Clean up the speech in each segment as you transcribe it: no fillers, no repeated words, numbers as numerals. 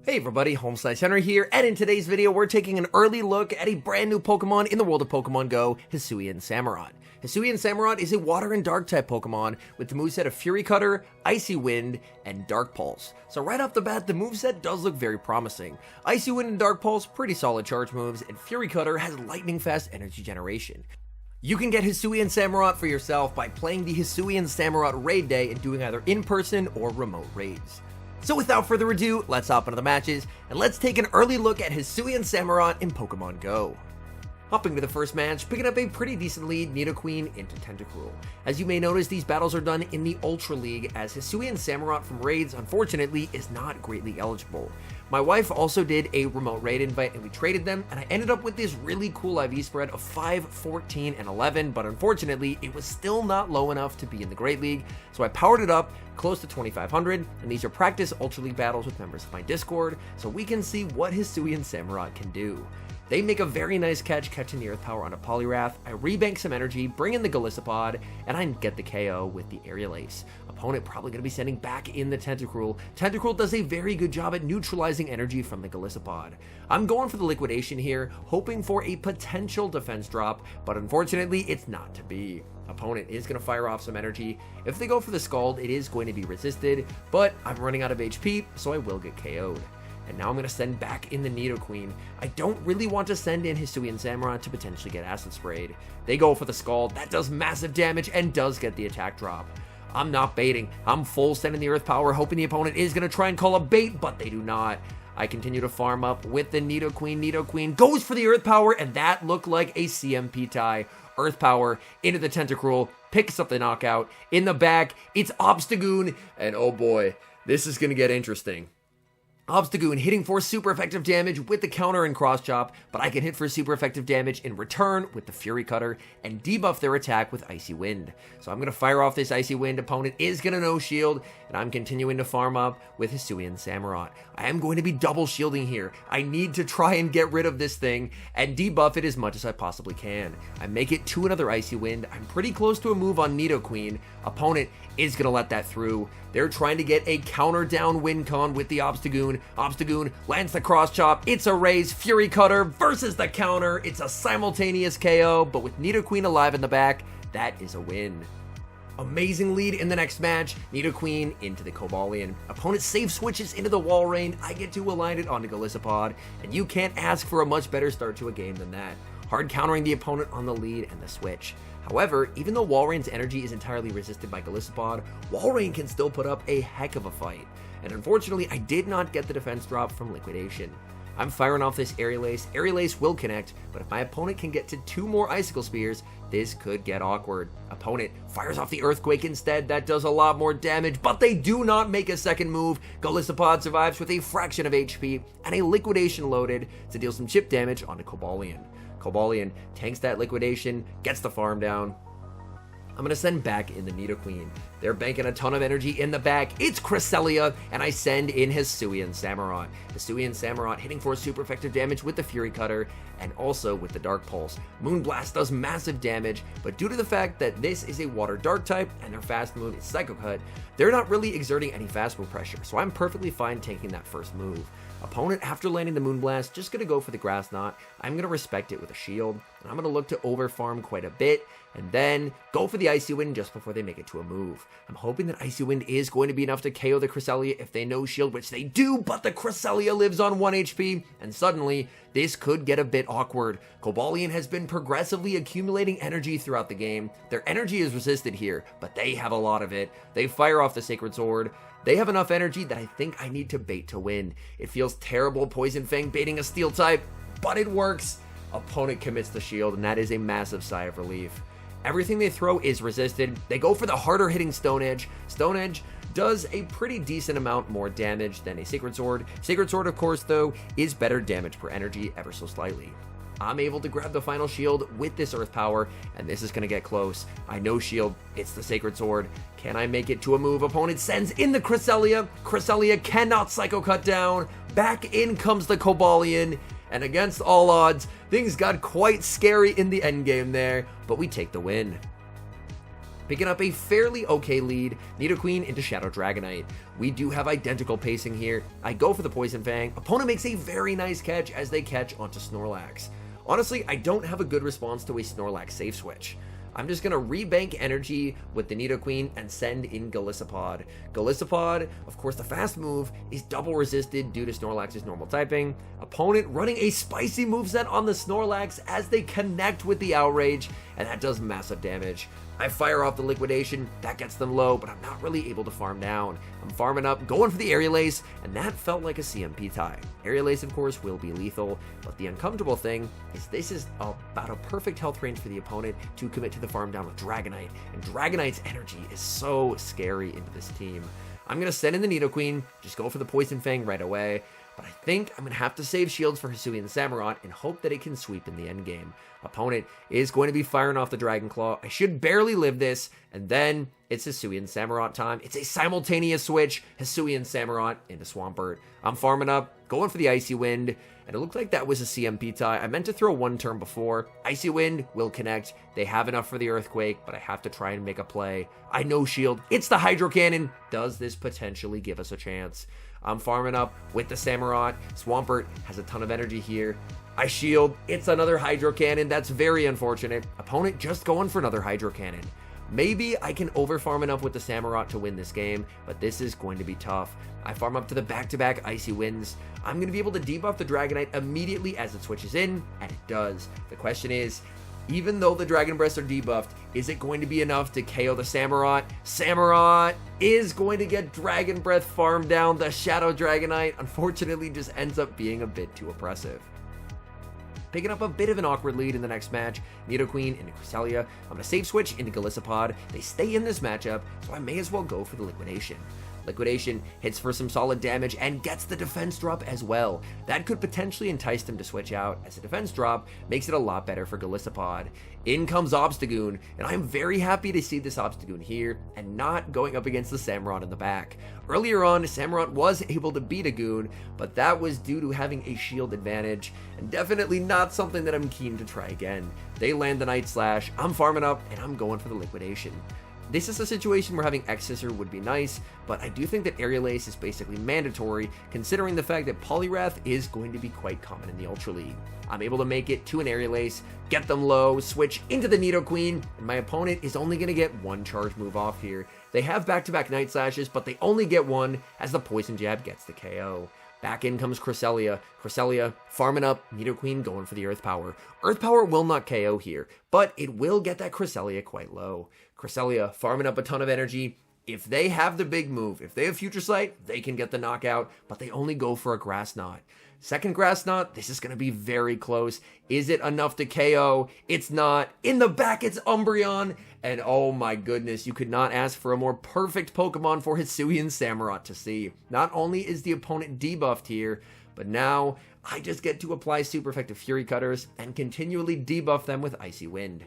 Hey everybody, HomeSliceHenry here, and in today's video we're taking an early look at a brand new Pokemon in the world of Pokemon Go, HISUIAN SAMUROTT. HISUIAN SAMUROTT is a water and dark type Pokemon with the moveset of Fury Cutter, Icy Wind, and Dark Pulse. So right off the bat, the moveset does look very promising. Icy Wind and Dark Pulse, pretty solid charge moves, and Fury Cutter has lightning fast energy generation. You can get HISUIAN SAMUROTT for yourself by playing the HISUIAN SAMUROTT Raid Day and doing either in-person or remote raids. So without further ado, let's hop into the matches, and let's take an early look at HISUIAN SAMUROTT in Pokemon Go. Hopping to the first match, picking up a pretty decent lead, Nidoqueen into Tentacruel. As you may notice, these battles are done in the Ultra League, as HISUIAN SAMUROTT from raids, unfortunately, is not greatly eligible. My wife also did a remote raid invite, and we traded them, and I ended up with this really cool IV spread of 5, 14, and 11, but unfortunately, it was still not low enough to be in the Great League, so I powered it up close to 2,500, and these are practice Ultra League battles with members of my Discord, so we can see what HISUIAN SAMUROTT can do. They make a very nice catch, catching the Earth Power on a Poliwrath. I rebank some energy, bring in the Golisopod, and I get the KO with the Aerial Ace. Opponent probably going to be sending back in the Tentacruel. Tentacruel does a very good job at neutralizing energy from the Golisopod. I'm going for the Liquidation here, hoping for a potential defense drop, but unfortunately it's not to be. Opponent is going to fire off some energy. If they go for the Scald, it is going to be resisted, but I'm running out of HP, so I will get KO'd. And now I'm going to send back in the Nidoqueen. I don't really want to send in HISUIAN SAMUROTT to potentially get Acid Sprayed. They go for the Scald. That does massive damage and does get the attack drop. I'm not baiting. I'm full sending the Earth Power, hoping the opponent is going to try and call a bait, but they do not. I continue to farm up with the Nidoqueen. Nidoqueen goes for the Earth Power, and that looked like a CMP tie. Earth Power into the Tentacruel, picks up the knockout. In the back, it's Obstagoon, and oh boy, this is going to get interesting. Obstagoon hitting for super effective damage with the counter and cross chop, but I can hit for super effective damage in return with the Fury Cutter and debuff their attack with Icy Wind. So I'm going to fire off this Icy Wind. Opponent is going to no shield, and I'm continuing to farm up with HISUIAN SAMUROTT. I am going to be double shielding here. I need to try and get rid of this thing and debuff it as much as I possibly can. I make it to another Icy Wind. I'm pretty close to a move on Nidoqueen. Opponent is going to let that through. They're trying to get a counter down win con with the Obstagoon. Obstagoon lands the cross chop. It's a raise. Fury Cutter versus the counter. It's a simultaneous KO, but with Nidoqueen alive in the back, that is a win. Amazing lead in the next match. Nidoqueen into the Cobalion. Opponent safe switches into the Walrein. I get to align it onto Golisopod, and you can't ask for a much better start to a game than that. Hard countering the opponent on the lead and the switch. However, even though Walrein's energy is entirely resisted by Golisopod, Walrein can still put up a heck of a fight. And unfortunately, I did not get the defense drop from Liquidation. I'm firing off this Aerial Ace. Aerial Ace will connect, but if my opponent can get to 2 more Icicle Spears, this could get awkward. Opponent fires off the Earthquake instead. That does a lot more damage, but they do not make a second move. Golisopod survives with a fraction of HP and a Liquidation loaded to deal some chip damage onto Cobalion. Cobalion tanks that Liquidation, gets the farm down. I'm going to send back in the Nidoqueen. They're banking a ton of energy in the back. It's Cresselia, and I send in HISUIAN SAMUROTT. HISUIAN SAMUROTT hitting for super effective damage with the Fury Cutter and also with the Dark Pulse. Moonblast does massive damage, but due to the fact that this is a water dark type and their fast move is Psycho Cut, they're not really exerting any fast move pressure, so I'm perfectly fine taking that first move. Opponent, after landing the Moonblast, just going to go for the Grass Knot. I'm going to respect it with a shield, and I'm going to look to overfarm quite a bit, and then go for the Icy Wind just before they make it to a move. I'm hoping that Icy Wind is going to be enough to KO the Cresselia if they no shield, which they do, but the Cresselia lives on 1 HP, and suddenly, this could get a bit awkward. Cobalion has been progressively accumulating energy throughout the game. Their energy is resisted here, but they have a lot of it. They fire off the Sacred Sword. They have enough energy that I think I need to bait to win. It feels terrible Poison Fang baiting a Steel type, but it works. Opponent commits the shield, and that is a massive sigh of relief. Everything they throw is resisted. They go for the harder hitting Stone Edge. Stone Edge does a pretty decent amount more damage than a Sacred Sword. Sacred Sword, of course, though, is better damage per energy ever so slightly. I'm able to grab the final shield with this Earth Power, and this is going to get close. I no shield. It's the Sacred Sword. Can I make it to a move? Opponent sends in the Cresselia. Cresselia cannot Psycho Cut down. Back in comes the Cobalion, and against all odds, things got quite scary in the endgame there, but we take the win. Picking up a fairly okay lead, Nidoqueen into Shadow Dragonite. We do have identical pacing here. I go for the Poison Fang. Opponent makes a very nice catch as they catch onto Snorlax. Honestly, I don't have a good response to a Snorlax safe switch. I'm just going to rebank energy with the Nidoqueen and send in Golisopod. Golisopod, of course, the fast move is double resisted due to Snorlax's normal typing. Opponent running a spicy moveset on the Snorlax as they connect with the Outrage, and that does massive damage. I fire off the Liquidation, that gets them low, but I'm not really able to farm down. I'm farming up, going for the Aerial Ace, and that felt like a CMP tie. Aerial Ace, of course, will be lethal, but the uncomfortable thing is this is about a perfect health range for the opponent to commit to the farm down with Dragonite, and Dragonite's energy is so scary into this team. I'm going to send in the Nidoqueen, just go for the Poison Fang right away, but I think I'm going to have to save shields for HISUIAN Samurott and hope that it can sweep in the endgame. Opponent is going to be firing off the Dragon Claw. I should barely live this, and then it's HISUIAN Samurott time. It's a simultaneous switch, HISUIAN Samurott into Swampert. I'm farming up, going for the Icy Wind, and it looked like that was a CMP tie. I meant to throw one turn before. Icy Wind will connect. They have enough for the Earthquake, but I have to try and make a play. I no shield. It's the Hydro Cannon. Does this potentially give us a chance? I'm farming up with the Samurott. Swampert has a ton of energy here. I shield. It's another Hydro Cannon. That's very unfortunate. Opponent just going for another Hydro Cannon. Maybe I can overfarm enough with the Samurott to win this game, but this is going to be tough. I farm up to the back-to-back Icy Winds. I'm going to be able to debuff the Dragonite immediately as it switches in, and it does. The question is, even though the Dragon Breaths are debuffed, is it going to be enough to KO the Samurott? Samurott is going to get Dragon Breath farmed down. The Shadow Dragonite, unfortunately, just ends up being a bit too oppressive. Picking up a bit of an awkward lead in the next match, Nidoqueen into Cresselia. I'm going to save switch into Golisopod. They stay in this matchup, so I may as well go for the Liquidation. Liquidation hits for some solid damage and gets the defense drop as well. That could potentially entice them to switch out, as the defense drop makes it a lot better for Golisopod. In comes Obstagoon, and I'm very happy to see this Obstagoon here and not going up against the Samurott in the back. Earlier on, Samurott was able to beat a Goon, but that was due to having a shield advantage, and definitely not something that I'm keen to try again. They land the Night Slash, I'm farming up, and I'm going for the Liquidation. This is a situation where having X-Scissor would be nice, but I do think that Aerial Ace is basically mandatory, considering the fact that Poliwrath is going to be quite common in the Ultra League. I'm able to make it to an Aerial Ace, get them low, switch into the Nidoqueen, and my opponent is only going to get one charge move off here. They have back-to-back Night Slashes, but they only get one as the Poison Jab gets the KO. Back in comes Cresselia. Cresselia farming up, Nidoqueen going for the Earth Power. Earth Power will not KO here, but it will get that Cresselia quite low. Cresselia farming up a ton of energy. If they have the big move, if they have Future Sight, they can get the knockout, but they only go for a Grass Knot. Second Grass Knot, this is going to be very close. Is it enough to KO? It's not. In the back, it's Umbreon. And oh my goodness, you could not ask for a more perfect Pokemon for HISUIAN Samurott to see. Not only is the opponent debuffed here, but now I just get to apply super effective Fury Cutters and continually debuff them with Icy Wind.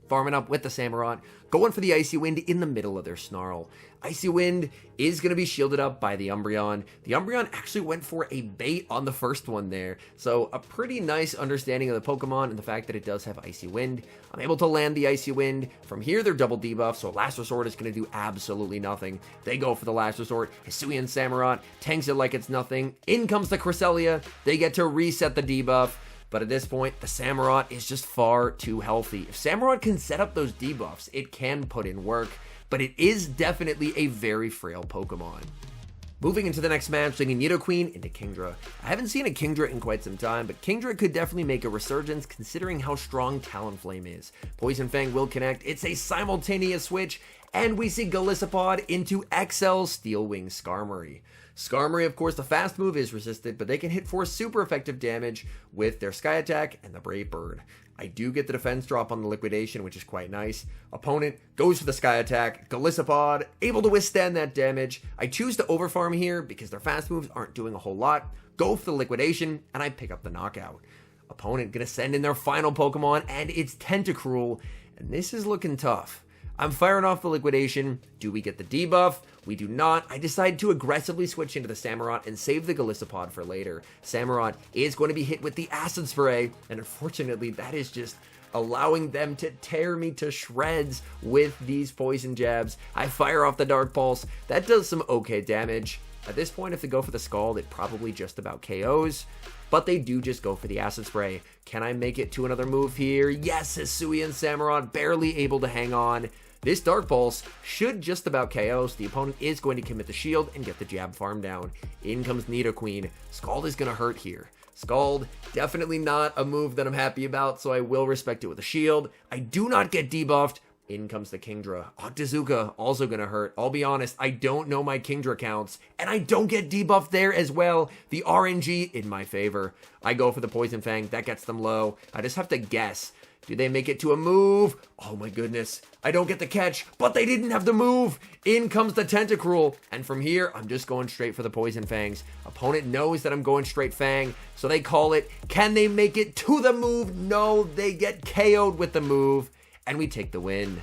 Farming up with the Samurott, going for the Icy Wind in the middle of their Snarl. Icy Wind is going to be shielded up by the Umbreon. The Umbreon actually went for a bait on the first one there, so a pretty nice understanding of the Pokemon and the fact that it does have Icy Wind. I'm able to land the Icy Wind. From here, they're double debuff, so Last Resort is going to do absolutely nothing. They go for the Last Resort. HISUIAN Samurott tanks it like it's nothing. In comes the Cresselia. They get to reset the debuff. But at this point, the Samurott is just far too healthy. If Samurott can set up those debuffs, it can put in work, but it is definitely a very frail Pokemon. Moving into the next match, bringing Nidoqueen into Kingdra. I haven't seen a Kingdra in quite some time, but Kingdra could definitely make a resurgence considering how strong Talonflame is. Poison Fang will connect, it's a simultaneous switch, and we see Golisopod into XL Steel Wing Skarmory. Skarmory, of course, the fast move is resisted, but they can hit for super effective damage with their Sky Attack and the Brave Bird. I do get the defense drop on the Liquidation, which is quite nice. Opponent goes for the Sky Attack. Golisopod able to withstand that damage. I choose to overfarm here because their fast moves aren't doing a whole lot. Go for the Liquidation, and I pick up the knockout. Opponent gonna send in their final Pokemon, and it's Tentacruel, and this is looking tough. I'm firing off the Liquidation. Do we get the debuff? We do not. I decide to aggressively switch into the Samurott and save the Golisopod for later. Samurott is going to be hit with the Acid Spray, and unfortunately, that is just allowing them to tear me to shreds with these poison jabs. I fire off the Dark Pulse. That does some okay damage. At this point, if they go for the Scald, it probably just about KOs, but they do just go for the Acid Spray. Can I make it to another move here? Yes, HISUIAN SAMUROTT barely able to hang on. This Dark Pulse should just about KO, so the opponent is going to commit the shield and get the jab farm down. In comes Nidoqueen. Scald is going to hurt here. Scald, definitely not a move that I'm happy about, so I will respect it with a shield. I do not get debuffed. In comes the Kingdra. Octazooka, also gonna hurt. I'll be honest, I don't know my Kingdra counts, and I don't get debuffed there as well. The RNG in my favor. I go for the Poison Fang, that gets them low. I just have to guess. Do they make it to a move? Oh my goodness. I don't get the catch, but they didn't have the move. In comes the Tentacruel, and from here, I'm just going straight for the Poison Fangs. Opponent knows that I'm going straight Fang, so they call it. Can they make it to the move? No, they get KO'd with the move. And we take the win.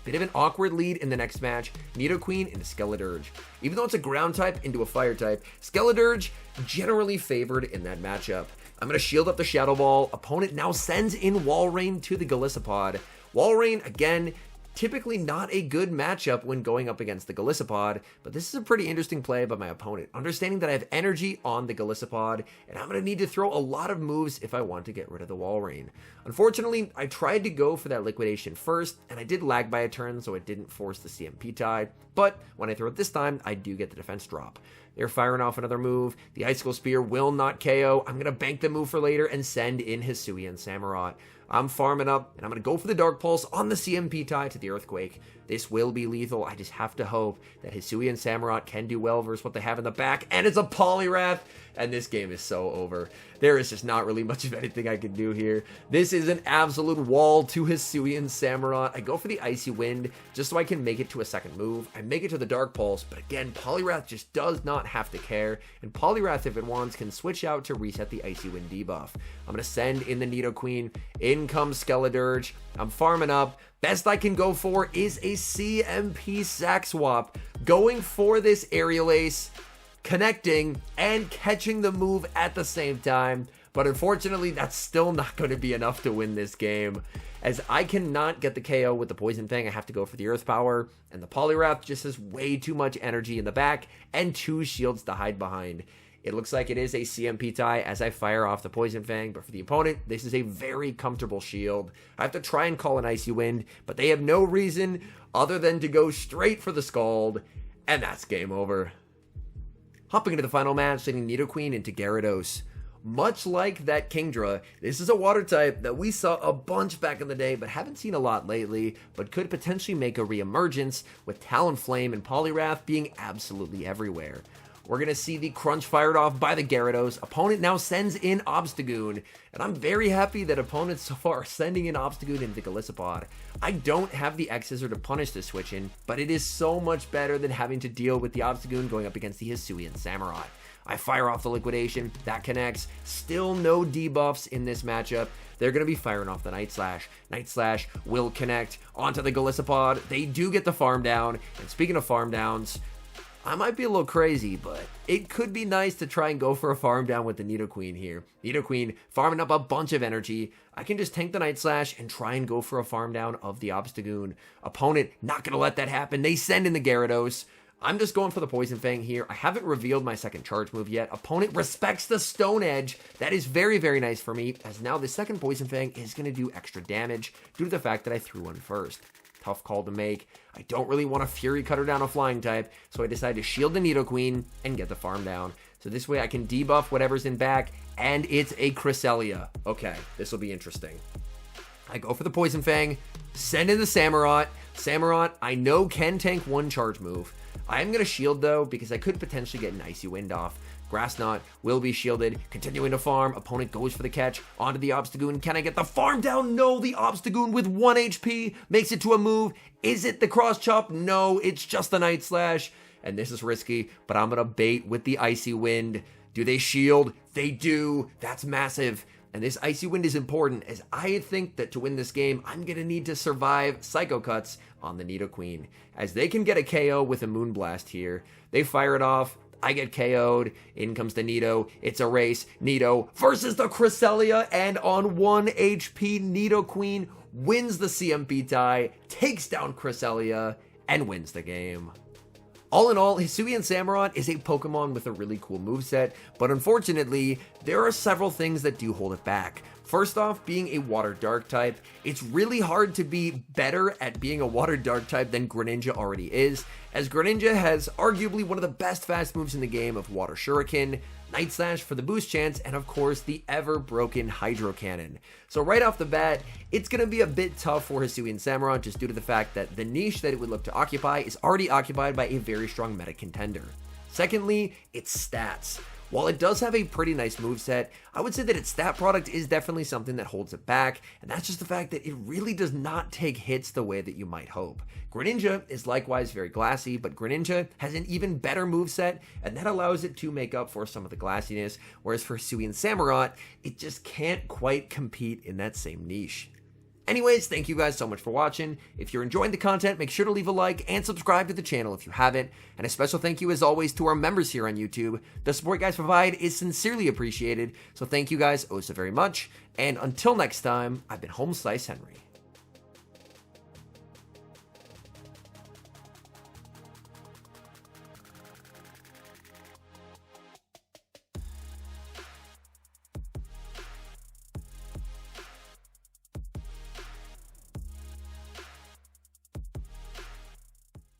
Bit of an awkward lead in the next match. Nidoqueen into Skeledirge. Even though it's a ground type into a fire type, Skeledirge generally favored in that matchup. I'm going to shield up the Shadow Ball. Opponent now sends in Walrein to the Golisopod. Walrein, again, typically not a good matchup when going up against the Golisopod, but this is a pretty interesting play by my opponent, understanding that I have energy on the Golisopod, and I'm going to need to throw a lot of moves if I want to get rid of the Walrein. Unfortunately, I tried to go for that Liquidation first, and I did lag by a turn, so it didn't force the CMP tie, but when I throw it this time, I do get the defense drop. They're firing off another move. The Icicle Spear will not KO. I'm going to bank the move for later and send in HISUIAN SAMUROTT. I'm farming up, and I'm going to go for the Dark Pulse on the CMP tie to the Earthquake. This will be lethal. I just have to hope that HISUIAN SAMUROTT can do well versus what they have in the back, and it's a Poliwrath, and this game is so over. There is just not really much of anything I can do here. This is an absolute wall to HISUIAN SAMUROTT. I go for the Icy Wind just so I can make it to a second move. I make it to the Dark Pulse, but again, Poliwrath just does not have to care, and Poliwrath, if it wants, can switch out to reset the Icy Wind debuff. I'm going to send in the Nidoqueen. In comes Skeledirge. I'm farming up. Best I can go for is a CMP sack swap. Going for this Aerial Ace, connecting, and catching the move at the same time. But unfortunately, that's still not going to be enough to win this game. As I cannot get the KO with the Poison Fang, I have to go for the Earth Power. And the Poliwrath just has way too much energy in the back and 2 shields to hide behind. It looks like it is a CMP tie as I fire off the Poison Fang, but for the opponent, this is a very comfortable shield. I have to try and call an Icy Wind, but they have no reason other than to go straight for the Scald, and that's game over. Hopping into the final match, sending Nidoqueen into Gyarados. Much like that Kingdra, this is a water type that we saw a bunch back in the day, but haven't seen a lot lately, but could potentially make a reemergence with Talonflame and Poliwrath being absolutely everywhere. We're going to see the Crunch fired off by the Gyarados. Opponent now sends in Obstagoon, and I'm very happy that opponents so far are sending in Obstagoon into Golisopod. I don't have the X-Scissor to punish this switch in, but it is so much better than having to deal with the Obstagoon going up against the HISUIAN SAMUROTT. I fire off the Liquidation, that connects. Still no debuffs in this matchup. They're going to be firing off the Night Slash. Night Slash will connect onto the Golisopod. They do get the farm down, and speaking of farm downs, I might be a little crazy, but it could be nice to try and go for a farm down with the Nidoqueen here. Nidoqueen farming up a bunch of energy. I can just tank the Night Slash and try and go for a farm down of the Obstagoon. Opponent not going to let that happen. They send in the Gyarados. I'm just going for the Poison Fang here. I haven't revealed my second charge move yet. Opponent respects the Stone Edge. That is very, very nice for me, as now the second Poison Fang is going to do extra damage due to the fact that I threw one first. Tough call to make. I don't really want to Fury Cutter down a flying type, so I decide to shield the Nidoqueen and get the farm down. So this way I can debuff whatever's in back, and it's a Cresselia. Okay, this will be interesting. I go for the Poison Fang, send in the Samurott. Samurott, I know can tank one charge move. I am going to shield though, because I could potentially get an Icy Wind off. Grass Knot will be shielded, continuing to farm. Opponent goes for the catch onto the Obstagoon. Can I get the farm down? No, the Obstagoon with 1 HP makes it to a move. Is it the Cross Chop? No, it's just the Night Slash. And this is risky, but I'm going to bait with the Icy Wind. Do they shield? They do. That's massive. And this Icy Wind is important, as I think that to win this game, I'm going to need to survive Psycho Cuts on the Nidoqueen, as they can get a KO with a Moonblast here. They fire it off. I get KO'd, in comes the Nido, it's a race, Nido versus the Cresselia, and on 1 HP, Nidoqueen wins the CMP tie, takes down Cresselia, and wins the game. All in all, HISUIAN Samurott is a Pokemon with a really cool moveset, but unfortunately, there are several things that do hold it back. First off, being a Water Dark type, it's really hard to be better at being a Water Dark type than Greninja already is, as Greninja has arguably one of the best fast moves in the game of Water Shuriken, Night Slash for the boost chance, and of course the ever broken Hydro Cannon. So right off the bat, it's going to be a bit tough for HISUIAN Samurott just due to the fact that the niche that it would look to occupy is already occupied by a very strong meta contender. Secondly, its stats. While it does have a pretty nice moveset, I would say that its stat product is definitely something that holds it back, and that's just the fact that it really does not take hits the way that you might hope. Greninja is likewise very glassy, but Greninja has an even better moveset, and that allows it to make up for some of the glassiness, whereas for HISUIAN Samurott, it just can't quite compete in that same niche. Anyways, thank you guys so much for watching. If you're enjoying the content, make sure to leave a like and subscribe to the channel if you haven't. And a special thank you as always to our members here on YouTube. The support you guys provide is sincerely appreciated, so thank you guys oh so very much. And until next time, I've been HomeSliceHenry.